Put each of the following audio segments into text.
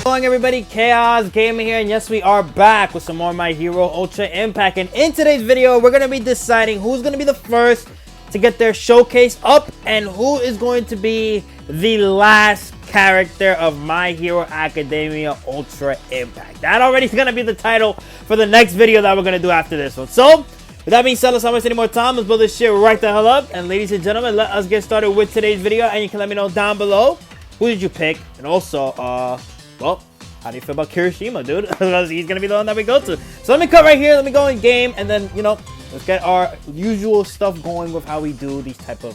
Going everybody, Chaos Gaming here, and yes, we are back with some more My Hero Ultra Impact. And in today's video, we're gonna be deciding who's gonna be the first to get their showcase up and who is going to be the last character of My Hero Academia Ultra Impact. That already is gonna be the title for the next video that we're gonna do after this one. So, with that being said, let's not waste any more time. Let's blow this shit right the hell up. And ladies and gentlemen, let us get started with today's video. And you can let me know down below, who did you pick? And also, well, how do you feel about Kirishima, dude? Because he's going to be the one that we go to. So let me cut right here. Let me go in game. And then, let's get our usual stuff going with how we do these type of,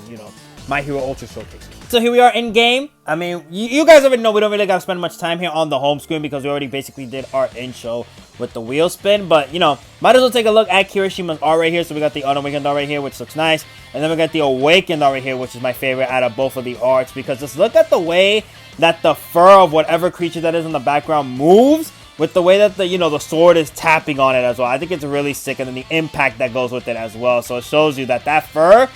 My Hero Ultra showcases. So here we are in game. I mean, you guys already know we don't really got to spend much time here on the home screen because we already basically did our intro with the wheel spin. But, might as well take a look at Kirishima's art right here. So we got the Unawakened art right here, which looks nice. And then we got the Awakened art right here, which is my favorite out of both of the arts. Because just look at the way that the fur of whatever creature that is in the background moves with the way that the sword is tapping on it as well. I think it's really sick, and then the impact that goes with it as well. So it shows you that that fur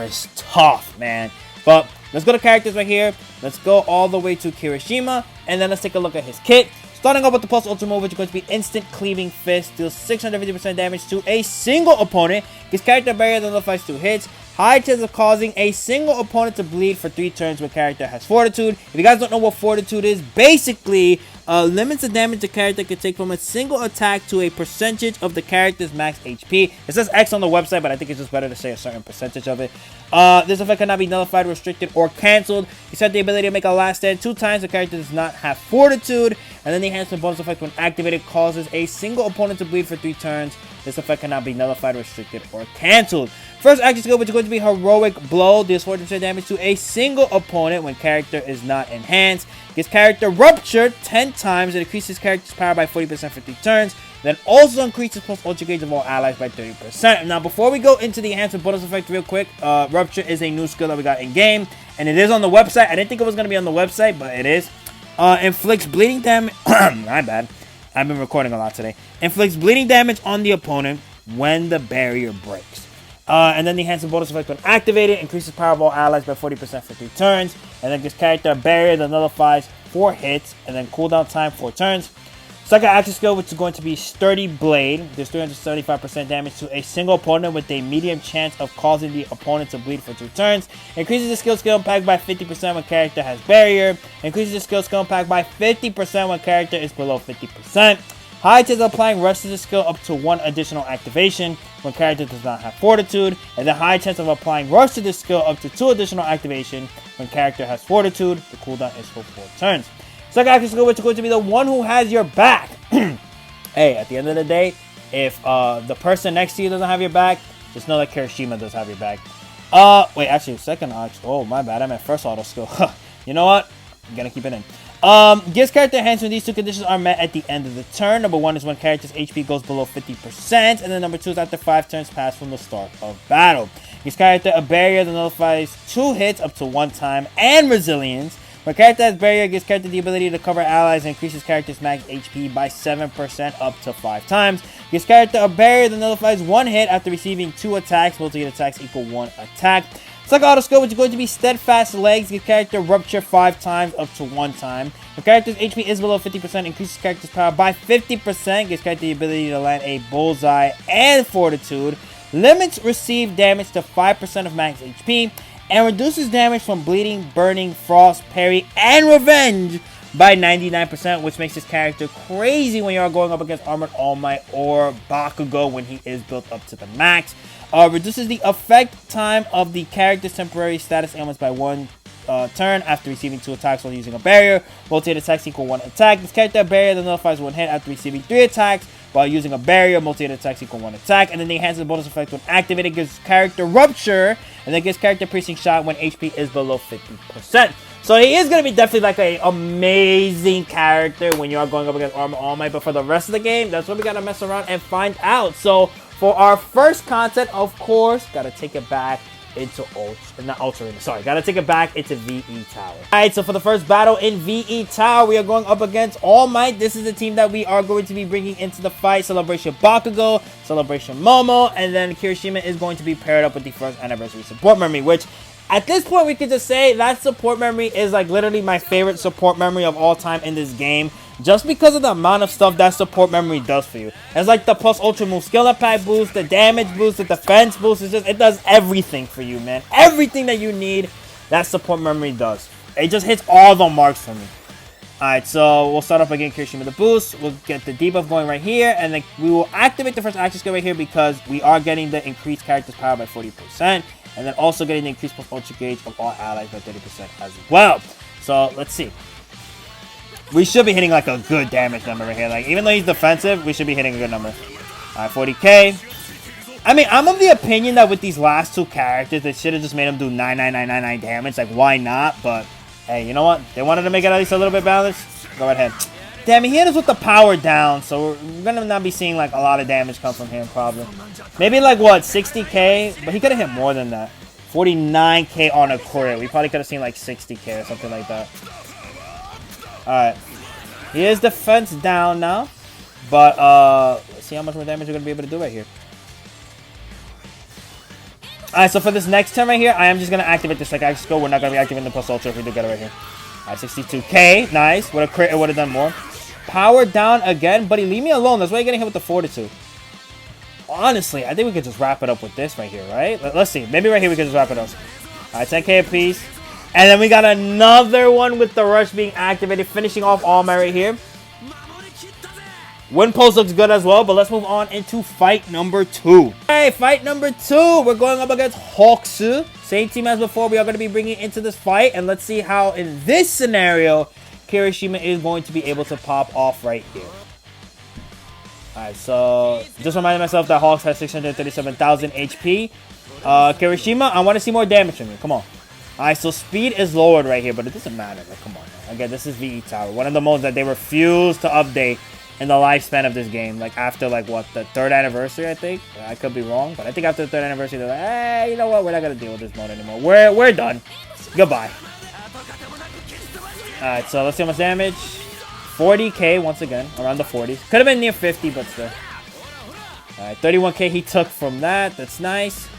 is tough, man. But let's go to characters right here. Let's go all the way to Kirishima, and then let's take a look at his kit. Starting off with the Pulse Ultra move, which is going to be Instant Cleaving Fist. Deals 650% damage to a single opponent. Gives character barrier that nullifies 2 hits. High chance of causing a single opponent to bleed for 3 turns when character has Fortitude. If you guys don't know what Fortitude is, basically limits the damage the character can take from a single attack to a percentage of the character's max HP. It says X on the website, but I think it's just better to say a certain percentage of it. This effect cannot be nullified, restricted, or cancelled. You set the ability to make a last stand 2 times. The character does not have Fortitude. And then the enhancement bonus effect, when activated, causes a single opponent to bleed for 3 turns. This effect cannot be nullified, restricted, or cancelled. First action skill, which is going to be Heroic Blow, deals 40% damage to a single opponent when character is not enhanced. Gives character Rupture 10 times. It increases character's power by 40% for 3 turns. Then also increases plus ultra gauge of all allies by 30%. Now, before we go into the enhancement bonus effect real quick, Rupture is a new skill that we got in game, and it is on the website. I didn't think it was going to be on the website, but it is. Inflicts bleeding damage. My bad. I've been recording a lot today. Inflicts bleeding damage on the opponent when the barrier breaks. And then the enhancement bonus effect when activated increases power of all allies by 40% for 3 turns. And then gives character a barrier that nullifies 4 hits. And then cooldown time 4 turns. Second action skill, which is going to be Sturdy Blade. Does 375% damage to a single opponent with a medium chance of causing the opponent to bleed for 2 turns. Increases the skill impact by 50% when character has barrier. Increases the skill impact by 50% when character is below 50%. High chance of applying Rush to the skill up to 1 additional activation when character does not have Fortitude. And the high chance of applying Rush to the skill up to 2 additional activation when character has Fortitude. The cooldown is for 4 turns. Second action skill, which is going to be the One Who Has Your Back. Hey, at the end of the day, if the person next to you doesn't have your back, just know that Kirishima does have your back. Wait, actually, second action. Oh, my bad. I meant first auto skill. You know what? I'm gonna keep it in. Gives character enhancement. These 2 conditions are met at the end of the turn. Number 1 is when character's HP goes below 50%. And then number 2 is after 5 turns pass from the start of battle. Gives character a barrier that nullifies 2 hits up to 1 time and resilience. When character has barrier, gives character the ability to cover allies and increases character's max HP by 7% up to 5 times. Gives character a barrier that nullifies 1 hit after receiving 2 attacks. Multi-hit attacks equal 1 attack. Second auto skill, which is going to be Steadfast Legs. Gives character Rupture 5 times up to 1 time. When character's HP is below 50%, increases character's power by 50%. Gives character the ability to land a Bullseye and Fortitude. Limits received damage to 5% of max HP. And reduces damage from Bleeding, Burning, Frost, Parry, and Revenge by 99%, which makes this character crazy when you are going up against Armored All Might or Bakugo when he is built up to the max. Reduces the effect time of the character's temporary status ailments by 1 turn after receiving 2 attacks while using a barrier. Multi-hit attacks equal 1 attack. This character barrier that nullifies 1 hit after receiving 3 attacks while using a barrier. Multi-hit attacks equal 1 attack. And then the enhancement bonus effect when activated gives character Rupture. And then gives character Piercing Shot when HP is below 50%. So he is going to be definitely like an amazing character when you are going up against Armor All Might. But for the rest of the game, that's what we got to mess around and find out. So for our first content, of course, got to take it back into gotta take it back into VE Tower. Alright, so for the first battle in VE Tower, we are going up against All Might. This is the team that we are going to be bringing into the fight. Celebration Bakugo, Celebration Momo, and then Kirishima is going to be paired up with the first anniversary support memory, which At this point, we could just say that support memory is like literally my favorite support memory of all time in this game. Just because of the amount of stuff that support memory does for you. It's like the plus ultra move skill impact boost, the damage boost, the defense boost. It does everything for you, man. Everything that you need, that support memory does. It just hits all the marks for me. Alright, so we'll start off by getting Kirishima the boost. We'll get the debuff going right here. And then we will activate the first action skill right here because we are getting the increased character's power by 40%. And then also getting the increased plus ultra gauge of all allies by 30% as well. So let's see. We should be hitting like a good damage number right here. Like even though he's defensive, we should be hitting a good number. Alright, 40k. I mean, I'm of the opinion that with these last two characters, they should have just made them do 99999 damage. Like, why not? But hey, you know what? They wanted to make it at least a little bit balanced. Go ahead. Damn, he hit us with the power down, so we're gonna not be seeing like a lot of damage come from him probably. Maybe like what, 60k? But he could have hit more than that. 49k on a crit. We probably could have seen like 60k or something like that. Alright. He is defense down now. But let's see how much more damage we're gonna be able to do right here. Alright, so for this next turn right here, I am just going to activate the second action skill. We're not going to be activating the plus ultra if we do get it right here. Alright, 62k. Nice. With a crit, it would have done more. Power down again. Buddy, leave me alone. That's why you're getting hit with the fortitude. Honestly, I think we could just wrap it up with this right here, right? Let's see. Maybe right here we can just wrap it up. Alright, 10k apiece. And then we got another one with the rush being activated. Finishing off All Might right here. Wind Pulse looks good as well, but let's move on into fight number 2. Hey, fight number 2. We're going up against Hawksu. Same team as before. We are going to be bringing into this fight, and let's see how in this scenario, Kirishima is going to be able to pop off right here. Alright, so just reminding myself that Hawks has 637,000 HP. Kirishima, I want to see more damage from you. Come on. Alright, so speed is lowered right here, but it doesn't matter. Like, come on. Man. Again, this is VE Tower. One of the modes that they refuse to update in the lifespan of this game, like after like what, the 3rd anniversary, I think. I could be wrong, but I think after the 3rd anniversary, they're like, hey, you know what? We're not gonna deal with this mode anymore. We're done. Goodbye. All right, so let's see how much damage. 40k once again, around the 40s. Could have been near 50, but still. All right, 31k he took from that. That's nice.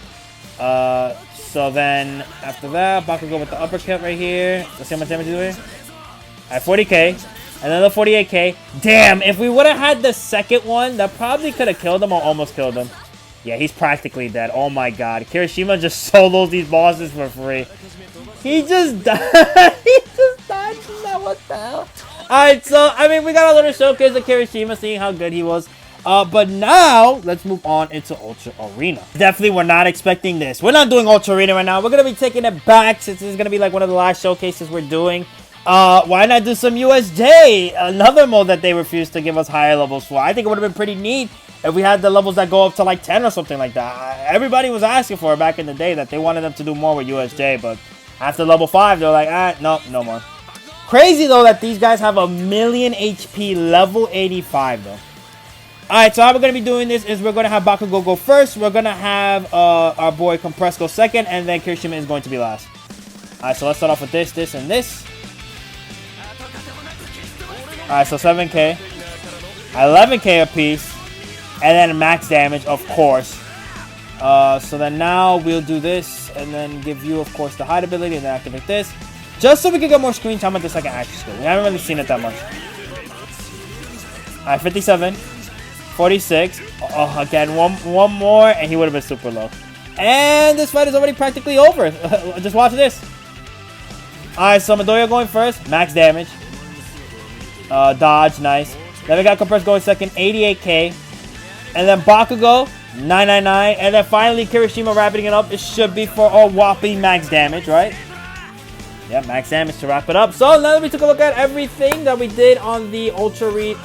So then after that, Bakugo with the uppercut right here. Let's see how much damage he's doing. All right, 40k. Another 48k. Damn, if we would have had the second one, that probably could have killed him or almost killed him. Yeah, he's practically dead. Oh my god. Kirishima just solos these bosses for free. He just died. He just died. What the hell? Alright, so, I mean, we got a little showcase of Kirishima, seeing how good he was. But now, let's move on into Ultra Arena. Definitely, we're not expecting this. We're not doing Ultra Arena right now. We're going to be taking it back since this is going to be like one of the last showcases we're doing. Why not do some USJ? Another mode that they refused to give us higher levels for. I think it would have been pretty neat if we had the levels that go up to like 10 or something like that. Everybody was asking for it back in the day that they wanted them to do more with USJ, but after level 5, they're like, no, no more. Crazy though that these guys have 1,000,000 HP level 85 though. Alright, so how we're going to be doing this is we're going to have Bakugo go first. We're going to have our boy Compress go second, and then Kirishima is going to be last. Alright, so let's start off with this, and this. Alright, so 7k, 11k apiece, and then max damage, of course. So then now we'll do this, and then give you, of course, the hide ability, and then activate this. Just so we can get more screen time with the second action skill. We haven't really seen it that much. Alright, 57, 46. Oh, again, one more, and he would have been super low. And this fight is already practically over. Just watch this. Alright, so Midoriya going first, max damage. Dodge, nice. Then we got Compress going second, 88k. And then Bakugo, 999. And then finally Kirishima wrapping it up. It should be for a whopping max damage, right? Yeah, max damage to wrap it up. So now that we took a look at everything that we did on the Ultra Arena,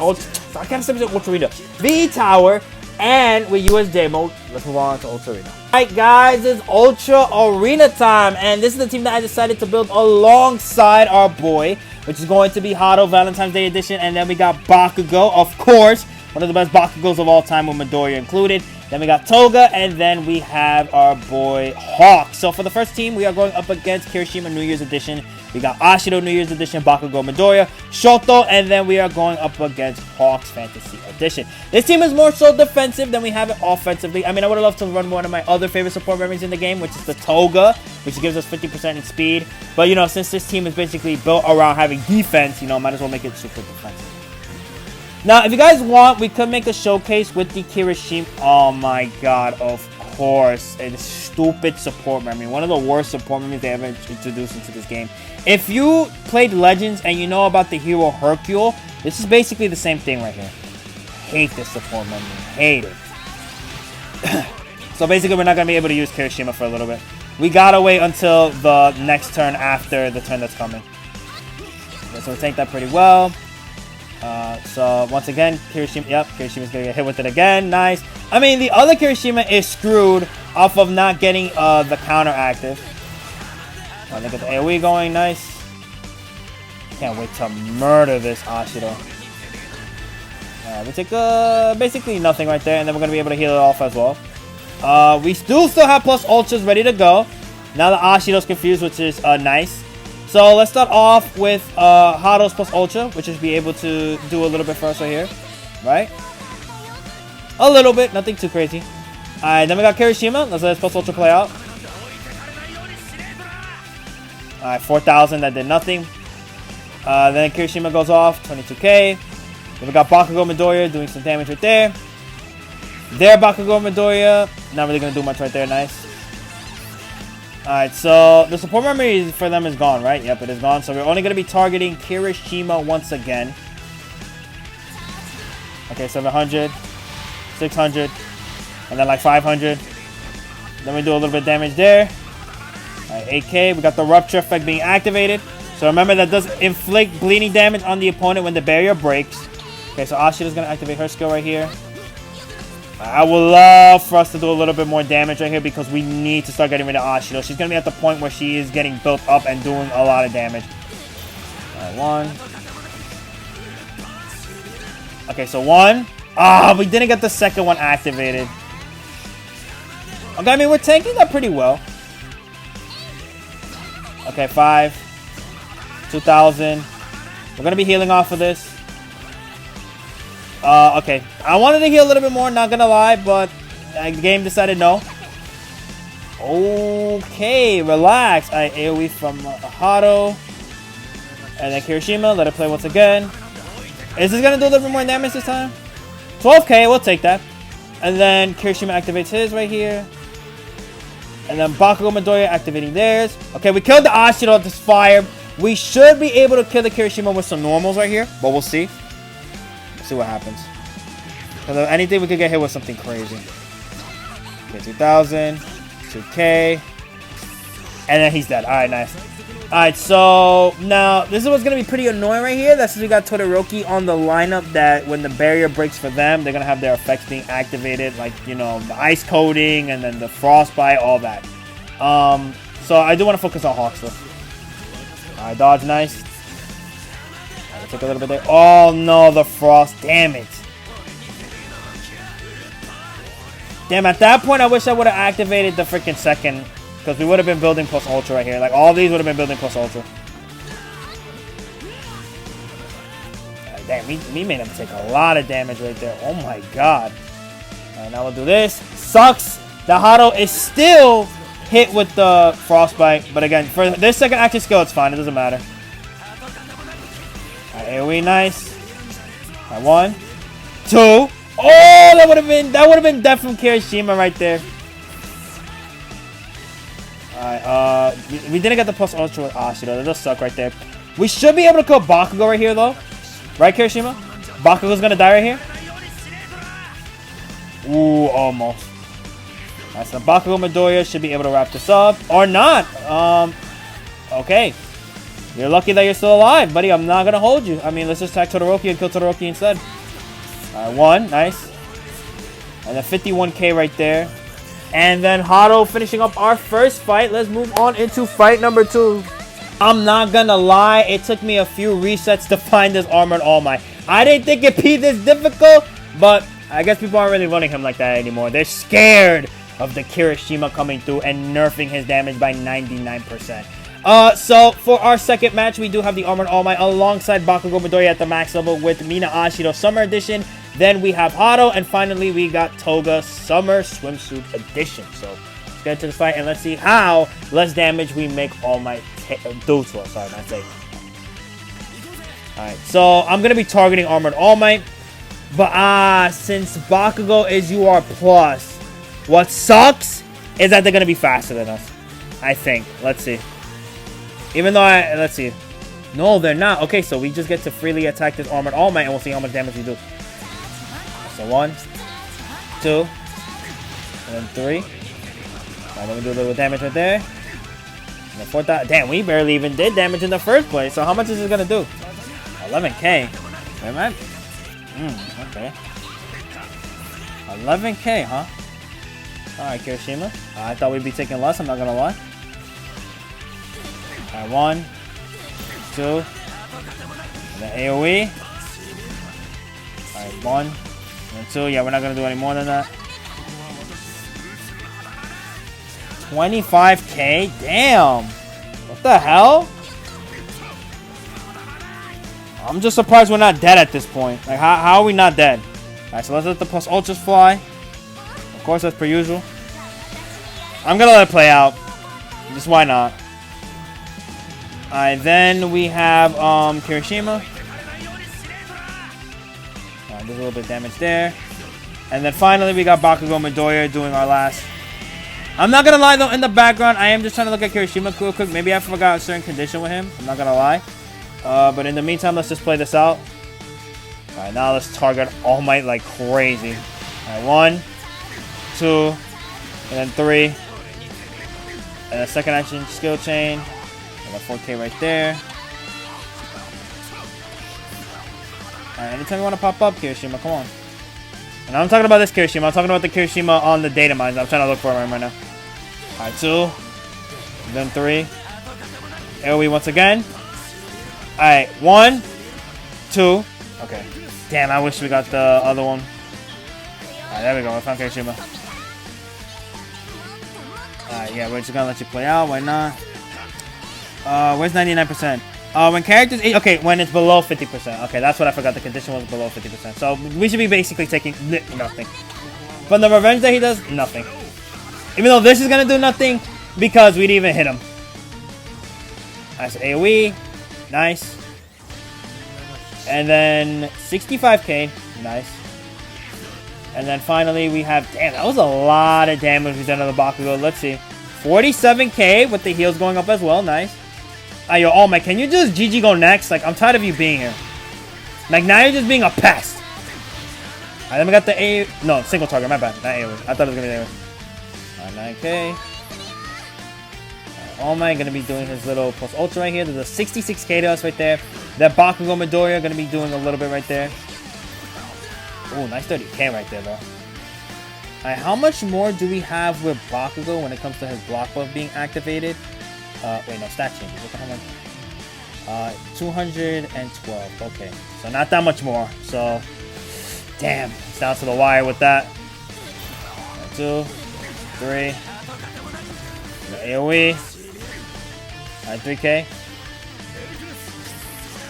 V Tower, and with USJ mode, let's move on to Ultra Arena. Alright guys, it's Ultra Arena time. And this is the team that I decided to build alongside our boy, which is going to be Hado Valentine's Day Edition. And then we got Bakugo, of course. One of the best Bakugos of all time with Midoriya included. Then we got Toga, and then we have our boy Hawk. So for the first team, we are going up against Kirishima New Year's Edition. We got Ashido New Year's Edition, Bakugo Midoriya, Shoto, and then we are going up against Hawks Fantasy Edition. This team is more so defensive than we have it offensively. I mean, I would have loved to run one of my other favorite support memories in the game, which is the Toga, which gives us 50% in speed. But, you know, since this team is basically built around having defense, you know, might as well make it super defensive. Now, if you guys want, we could make a showcase with the Kirishima. Oh my god, of course. A stupid support memory. One of the worst support memories they ever introduced into this game. If you played Legends and you know about the hero Hercule, this is basically the same thing right here. Hate this support memory. Hate it. So basically, we're not going to be able to use Kirishima for a little bit. We got to wait until the next turn after the turn that's coming. Okay, so we take that pretty well. So once again, Kirishima, yep, Kirishima's gonna get hit with it again. Nice. I mean, the other Kirishima is screwed off of not getting the counter active. Oh, look at the AoE going. Nice. Can't wait to murder this Ashido. We take basically nothing right there, and then we're gonna be able to heal it off as well. We still have plus ultras ready to go. Now the Ashido's confused, which is nice. So let's start off with Hado's plus Ultra, which is be able to do a little bit first right here. Right? A little bit, nothing too crazy. Alright, then we got Kirishima. Let's let his plus Ultra play out. Alright, 4,000, that did nothing. Then Kirishima goes off, 22k. Then we got Bakugo Midoriya doing some damage right there. There, Bakugo Midoriya. Not really going to do much right there, nice. Alright, so the support memory for them is gone, right? Yep, it is gone. So we're only going to be targeting Kirishima once again. Okay, 700, 600, and then like 500. Then we do a little bit of damage there. Alright, 8k. We got the Rupture effect being activated. So remember, that does inflict bleeding damage on the opponent when the barrier breaks. Okay, so Ashido's going to activate her skill right here. I would love for us to do a little bit more damage right here because we need to start getting rid of Ashido. She's going to be at the point where she is getting built up and doing a lot of damage. Alright, 1. Okay, so 1. Ah, we didn't get the second one activated. Okay, I mean, we're tanking that pretty well. Okay, 5. 2,000. We're going to be healing off of this. Okay. I wanted to heal a little bit more, not gonna lie, but the game decided no. Okay, relax. I AoE from Hado. And then Kirishima, let it play once again. Is this gonna do a little bit more damage this time? 12k, we'll take that. And then Kirishima activates his right here. And then Bakugo Midoriya activating theirs. Okay, we killed the Ashido with this fire. We should be able to kill the Kirishima with some normals right here, but we'll see. See what happens. Because if anything, we could get hit with something crazy. Okay, 2,000, 2k, and then he's dead. All right, nice. All right, so now this is what's gonna be pretty annoying right here. That's since we got Todoroki on the lineup. That when the barrier breaks for them, they're gonna have their effects being activated, like, you know, the ice coating and then the frostbite, all that. So I do want to focus on Hawks though. All right, dodge, nice. Take a little bit there. Oh no, the frost. Damn it. Damn, at that point, I wish I would have activated the freaking second. Because we would have been building plus ultra right here. Like, all these would have been building plus ultra. Damn, we made him take a lot of damage right there. Oh my god. Alright, now we'll do this. Sucks. The Hado is still hit with the frostbite. But again, for this second active skill, it's fine. It doesn't matter. AoE, nice. Right, 1, 2. Oh, that would have been death from Kirishima right there. Alright, we didn't get the plus ultra with Ashido. That does suck right there. We should be able to kill Bakugo right here though. Right, Kirishima? Bakugo's gonna die right here. Ooh, almost. Alright, so Bakugo Midoriya should be able to wrap this up. Or not. Okay. You're lucky that you're still alive, buddy. I'm not going to hold you. I mean, let's just attack Todoroki and kill Todoroki instead. Alright, 1. Nice. And then 51k right there. And then Hado finishing up our first fight. Let's move on into fight number 2. I'm not going to lie. It took me a few resets to find this Armored All Might. I didn't think it'd be this difficult, but I guess people aren't really running him like that anymore. They're scared of the Kirishima coming through and nerfing his damage by 99%. So for our second match, we do have the Armored All Might alongside Bakugo Midoriya at the max level with Mina Ashiro Summer Edition. Then we have Hado, and finally we got Toga Summer Swimsuit Edition. So let's get into the fight and let's see how less damage we make All Might do to us. Sorry, not safe. Alright, so I'm gonna be targeting Armored All Might. But since Bakugo is UR plus, what sucks is that they're gonna be faster than us. I think. Let's see. Even though let's see. No, they're not. Okay, so we just get to freely attack this Armored All Might and we'll see how much damage we do. So 1, 2, and then 3. Alright, then we do a little damage right there. And then 4,000. Damn, we barely even did damage in the first place. So how much is this gonna do? 11k. Wait, man. Okay. 11k, huh? Alright, Kirishima. I thought we'd be taking less, I'm not gonna lie. Alright, 1, 2. And then AoE. Alright, 1 and 2. Yeah, we're not gonna do any more than that. 25k? Damn! What the hell? I'm just surprised we're not dead at this point. Like, how are we not dead? Alright, so let's let the plus ultras fly. Of course, as per usual. I'm gonna let it play out. Just why not? Alright, then we have Kirishima. Alright, there's a little bit of damage there. And then finally we got Bakugo Midoriya doing our last. I'm not gonna lie though, in the background, I am just trying to look at Kirishima real quick. Maybe I forgot a certain condition with him. I'm not gonna lie. But in the meantime, let's just play this out. Alright, now let's target All Might like crazy. Alright, 1, 2, and then 3. And a second action skill chain. And a 4k right there. Alright, anytime you want to pop up, Kirishima, come on. And I'm talking about this Kirishima. I'm talking about the Kirishima on the data mines. I'm trying to look for him right now. Alright, 2. Then 3. AoE once again. Alright, 1, 2. Okay. Damn, I wish we got the other one. Alright, there we go. I found Kirishima. Alright, yeah, we're just gonna let you play out. Why not? Where's 99%? When characters... Okay, when it's below 50%. Okay, that's what I forgot. The condition was below 50%. So, we should be basically taking nothing. From the revenge that he does, nothing. Even though this is gonna do nothing, because we didn't even hit him. Alright, so AoE. Nice. And then 65k. Nice. And then finally we have... Damn, that was a lot of damage we done on the Bakugo. Let's see. 47k with the heals going up as well. Nice. Alright, yo, All Might, can you just GG go next? Like, I'm tired of you being here. Like, now you're just being a pest. Alright, then we got the A... No, single target. My bad. Not AoE. I thought it was going to be AoE. Alright, 9k. All Might gonna be doing his little plus ultra right here. There's a 66k to us right there. That Bakugo Midoriya gonna be doing a little bit right there. Oh, nice 30k right there, bro. Alright, how much more do we have with Bakugo when it comes to his block buff being activated? Wait, no, stat changes. What the hell am I? 212. Okay, so not that much more. So, damn, it's down to the wire with that. 2, 3. The AoE. Alright, 3k.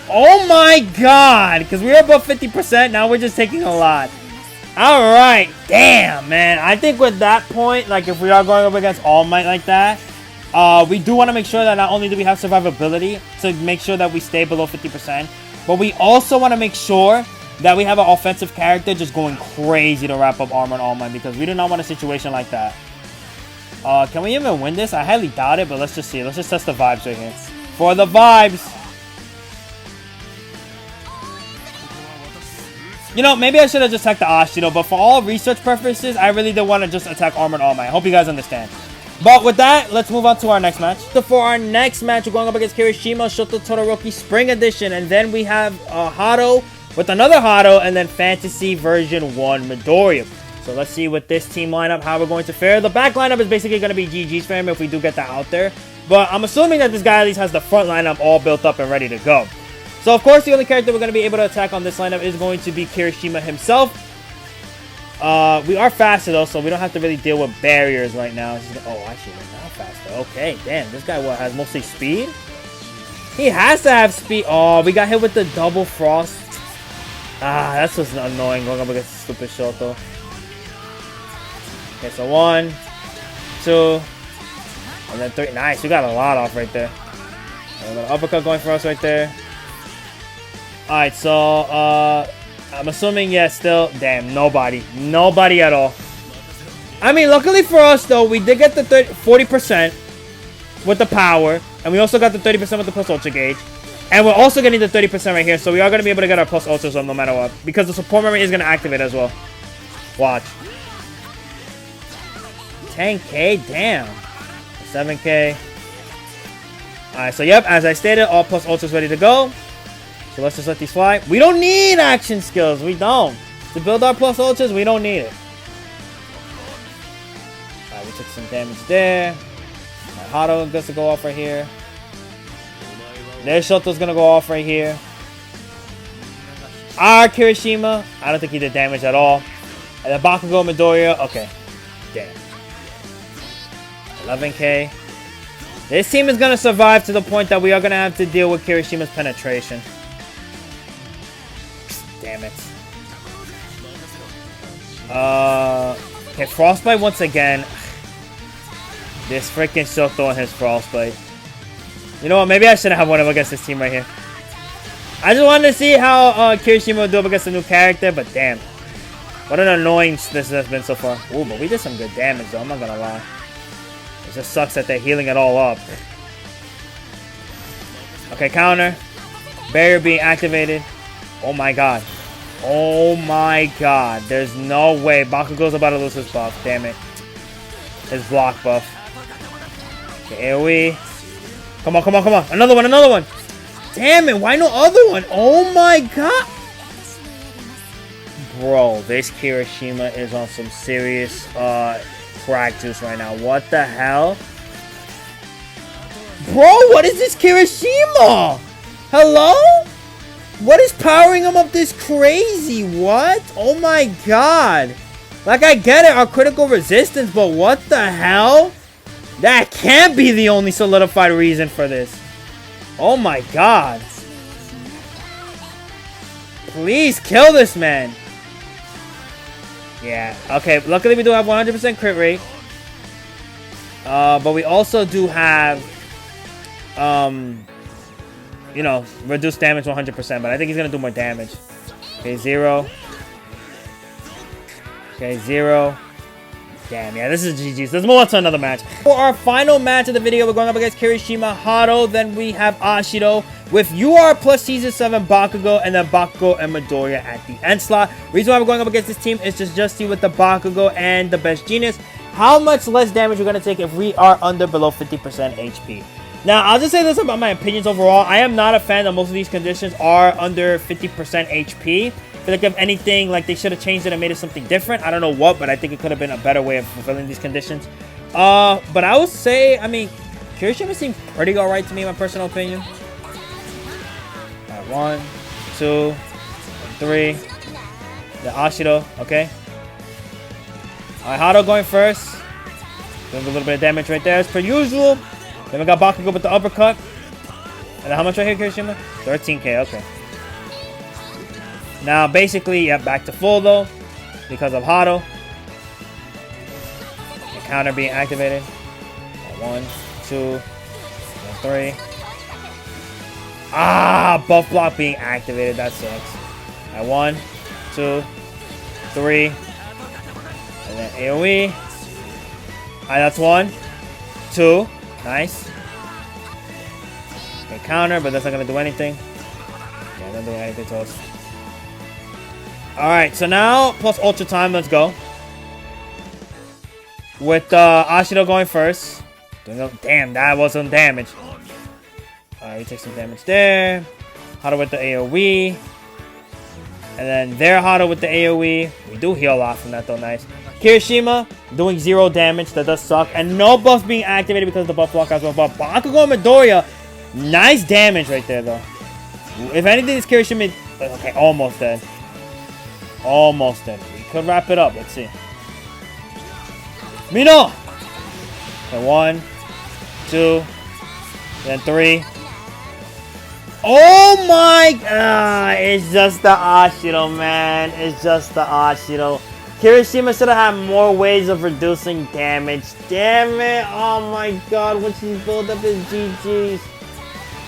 Oh my god! Because we were above 50%, now we're just taking a lot. Alright, damn, man. I think with that point, like if we are going up against All Might like that, we do want to make sure that not only do we have survivability to make sure that we stay below 50%, but we also want to make sure that we have an offensive character just going crazy to wrap up Armored All Might, because we do not want a situation like that. Can we even win this? I highly doubt it, but let's just see. Let's just test the vibes right here. For the vibes! You know, maybe I should have just attacked the Ashiro, but for all research purposes, I really did want to just attack Armored All Might. I hope you guys understand. But with that, let's move on to our next match. So for our next match, we're going up against Kirishima Shoto Todoroki Spring Edition. And then we have Hado with another Hado, and then Fantasy Version 1 Midoriya. So let's see with this team lineup how we're going to fare. The back lineup is basically going to be GG's for him if we do get that out there. But I'm assuming that this guy at least has the front lineup all built up and ready to go. So of course the only character we're going to be able to attack on this lineup is going to be Kirishima himself. We are faster though, so we don't have to really deal with barriers right now. Oh, actually, we're not faster. Okay, damn. This guy what has mostly speed? He has to have speed. Oh, we got hit with the double frost. Ah, that's just annoying going up against the stupid Shoto. Okay, so 1, 2, and then 3. Nice, we got a lot off right there. And an uppercut going for us right there. Alright, so I'm assuming, yeah, still. Damn, nobody. Nobody at all. I mean, luckily for us, though, we did get the 40% with the power. And we also got the 30% with the plus ultra gauge. And we're also getting the 30% right here. So we are going to be able to get our plus ultras on no matter what. Because the support memory is going to activate as well. Watch. 10k? Damn. 7k. Alright, so yep, as I stated, all plus ultras ready to go. So let's just let these fly. We don't need action skills. We don't. To build our plus ultras, we don't need it. Alright, we took some damage there. My Hado gets to go off right here. Their Shoto's gonna go off right here. Our Kirishima, I don't think he did damage at all. And then Bakugo Midoriya, okay. Damn. 11k. This team is gonna survive to the point that we are gonna have to deal with Kirishima's penetration. Damn it. Okay, Frostbite once again. This freaking Shoto and his Frostbite. You know what? Maybe I shouldn't have one up against this team right here. I just wanted to see how Kirishima would do up against a new character, but damn. What an annoyance this has been so far. Ooh, but we did some good damage though, I'm not gonna lie. It just sucks that they're healing it all up. Okay, counter. Barrier being activated. Oh my god. Oh my god. There's no way. Bakugo's about to lose his buff. Damn it. His block buff. Okay, AoE. Come on, come on, come on. Another one, another one. Damn it. Why no other one? Oh my god. Bro, this Kirishima is on some serious crack juice right now. What the hell? Bro, what is this Kirishima? Hello? What is powering him up this crazy? What? Oh my god. Like, I get it, our critical resistance, but what the hell? That can't be the only solidified reason for this. Oh my god. Please kill this man. Yeah, okay, luckily we do have 100% crit rate. But we also do have, you know, reduced damage 100%, but I think he's going to do more damage. Okay, 0. Okay, 0. Damn, yeah, this is GG's. Let's move on to another match. For our final match of the video, we're going up against Kirishima, Hado. Then we have Eijiro with UR plus Season 7 Bakugo, and then Bakugo and Midoriya at the end slot. Reason why we're going up against this team is just see with the Bakugo and the Best Genius how much less damage we're going to take if we are below 50% HP. Now, I'll just say this about my opinions overall. I am not a fan that most of these conditions are under 50% HP. I feel like if anything, like they should have changed it and made it something different. I don't know what, but I think it could have been a better way of fulfilling these conditions. But I would say, I mean, Kirishima seems pretty alright to me in my personal opinion. Alright, 1, 2, 3. The Eijiro, okay. Alright, Hado going first. Doing a little bit of damage right there as per usual. Then we got Bakugo with the uppercut. And then how much right here, Kirishima? 13k, okay. Now, basically, yeah, back to full, though, because of Hado. The counter being activated. 1, 2, 3. Ah, buff block being activated. That sucks. At 1, 2, 3. And then AoE. Alright, that's 1, 2. Nice. Okay, counter, but that's not going to do anything. Yeah, not doing anything to us. Alright, so now, plus ultra time, let's go. With Eijiro going first. Damn, that was some damage. Alright, we take some damage there. Hado with the AoE. And then there, Hado with the AoE. We do heal a lot from that, though, nice. Kirishima doing 0 damage, that does suck. And no buff being activated because of the buff block as well. But Bakugo and Midoriya, nice damage right there, though. If anything, this Kirishima, okay, almost dead. Almost dead. We could wrap it up. Let's see. Mino! Okay, 1, 2, then 3. Oh my god! It's just the Ashiro, man. It's just the Ashiro. Kirishima should have had more ways of reducing damage. Damn it! Oh my god, once he built up his GGs.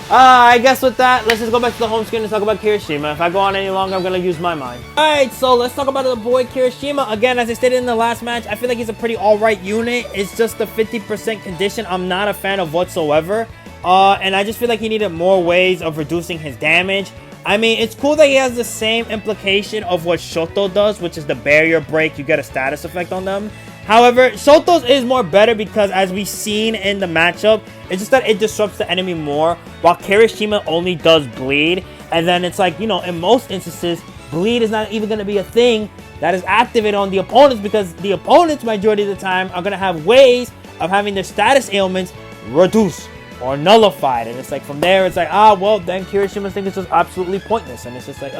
I guess with that, let's just go back to the home screen and talk about Kirishima. If I go on any longer, I'm going to use my mind. Alright, so let's talk about the boy Kirishima. Again, as I stated in the last match, I feel like he's a pretty alright unit. It's just the 50% condition I'm not a fan of whatsoever. And I just feel like he needed more ways of reducing his damage. I mean, it's cool that he has the same implication of what Shoto does, which is the barrier break. You get a status effect on them. However, Shoto's is more better because, as we've seen in the matchup, it's just that it disrupts the enemy more, while Kirishima only does bleed. And then it's like, you know, in most instances, bleed is not even going to be a thing that is activated on the opponents, because the opponents, majority of the time, are going to have ways of having their status ailments reduced or nullified. And it's like, from there, it's like, well, then Kirishima's thing is just absolutely pointless. And it's just like,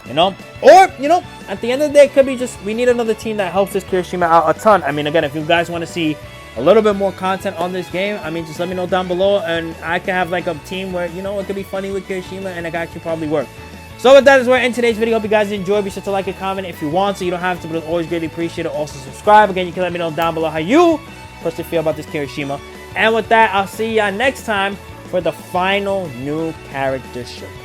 you know? Or, you know, at the end of the day, it could be just, we need another team that helps this Kirishima out a ton. I mean, again, if you guys want to see a little bit more content on this game, I mean, just let me know down below, and I can have like a team where, you know, it could be funny with Kirishima, and it could actually probably work. So with that is where I end today's video. Hope you guys enjoyed. Be sure to like and comment if you want, so you don't have to, but it's always greatly appreciated. Also subscribe. Again, you can let me know down below how you personally feel about this Kirishima. And with that, I'll see y'all next time for the final new character showcase.